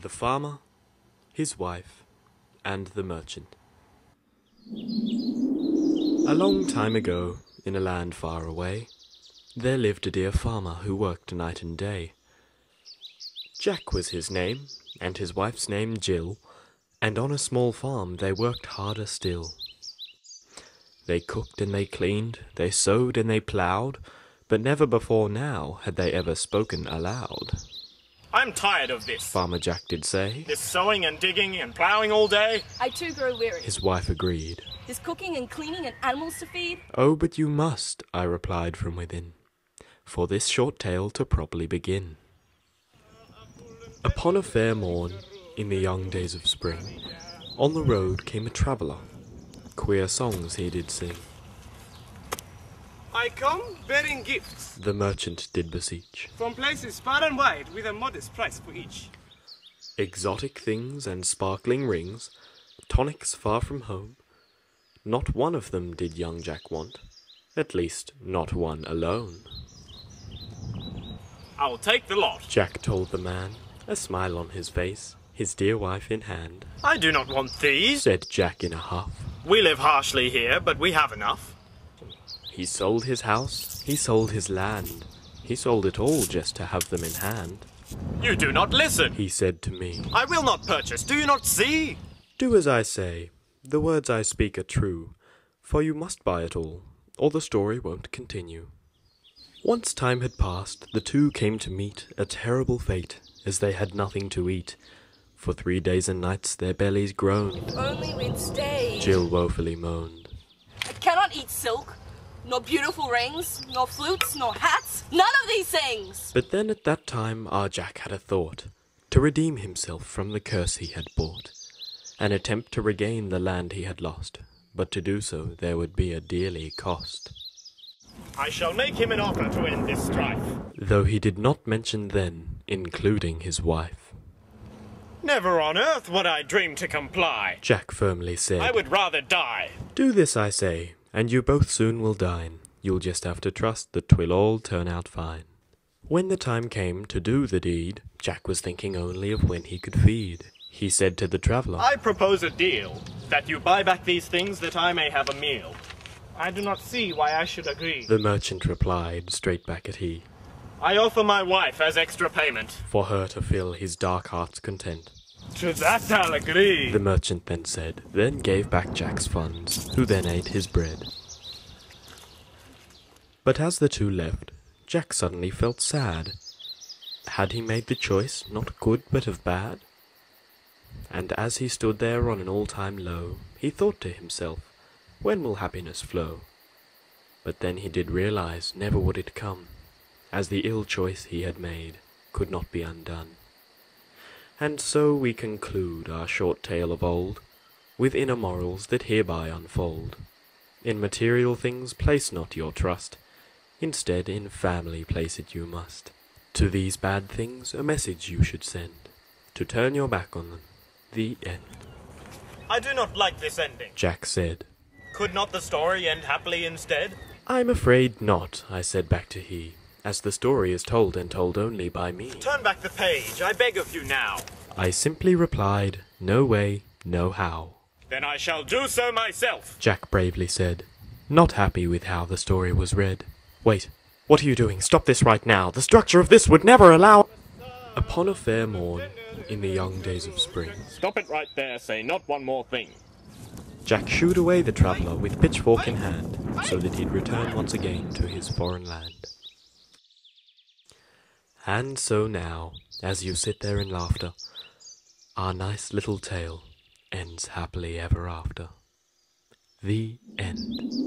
The farmer, his wife, and the merchant. A long time ago, in a land far away, there lived a dear farmer who worked night and day. Jack was his name, and his wife's name Jill, and on a small farm they worked harder still. They cooked and they cleaned, they sowed and they ploughed, but never before now had they ever spoken aloud. "I'm tired of this," Farmer Jack did say. "This sowing and digging and ploughing all day." "I too grow weary. His wife agreed. This cooking and cleaning and animals to feed." "Oh, but you must," I replied from within, "for this short tale to properly begin. Upon a fair morn, in the young days of spring, on the road came a traveller. Queer songs he did sing. "I come bearing gifts The merchant did beseech. from places far and wide with a modest price for each. Exotic things and sparkling rings, tonics far from home. Not one of them did young Jack want, at least not one alone." "I'll take the lot." Jack told the man, a smile on his face, his dear wife in hand. "I do not want these. Said Jack in a huff. We live harshly here, but we have enough." He sold his house, he sold his land, he sold it all just to have them in hand. "You do not listen." He said to me, "I will not purchase, do you not see?" "Do as I say, the words I speak are true, for you must buy it all, or the story won't continue." Once time had passed, the two came to meet a terrible fate, as they had nothing to eat. For 3 days and nights their bellies groaned. "Only we'd stayed." Jill woefully moaned. "I cannot eat silk, nor beautiful rings, nor flutes, nor hats, none of these things." But then at that time our Jack had a thought, to redeem himself from the curse he had bought, an attempt to regain the land he had lost, but to do so there would be a dearly cost. "I shall make him an offer to end this strife." Though he did not mention then, including his wife. "Never on earth would I dream to comply. Jack firmly said, I would rather die." "Do this, I say, and you both soon will dine. You'll just have to trust that 'twill all turn out fine." When the time came to do the deed, Jack was thinking only of when he could feed. He said to the traveller, "I propose a deal, that you buy back these things that I may have a meal." "I do not see why I should agree." The merchant replied, straight back at he, "I offer my wife as extra payment." for her to fill his dark heart's content. "To that I'll agree." The merchant then said, then gave back Jack's funds, who then ate his bread. But as the two left, Jack suddenly felt sad. Had he made the choice not good but of bad? And as he stood there on an all-time low, he thought to himself, when will happiness flow? But then he did realize never would it come, as the ill choice he had made could not be undone. And so we conclude our short tale of old, with inner morals that hereby unfold. In material things place not your trust, instead in family place it you must. To these bad things a message you should send, to turn your back on them. The end. "I do not like this ending. Jack said. Could not the story end happily instead?" I'm afraid not, I said back to he, as the story is told and told only by me. "Turn back the page, I beg of you now." I simply replied, no way, no how. "Then I shall do so myself." Jack bravely said, not happy with how the story was read. Wait, what are you doing? Stop this right now. The structure of this would never allow... Upon a fair morn, in the young days of spring, Stop it right there, say not one more thing. Jack shooed away the traveller with pitchfork in hand, so that he'd return once again to his foreign land. And so now, as you sit there in laughter, our nice little tale ends happily ever after. The end.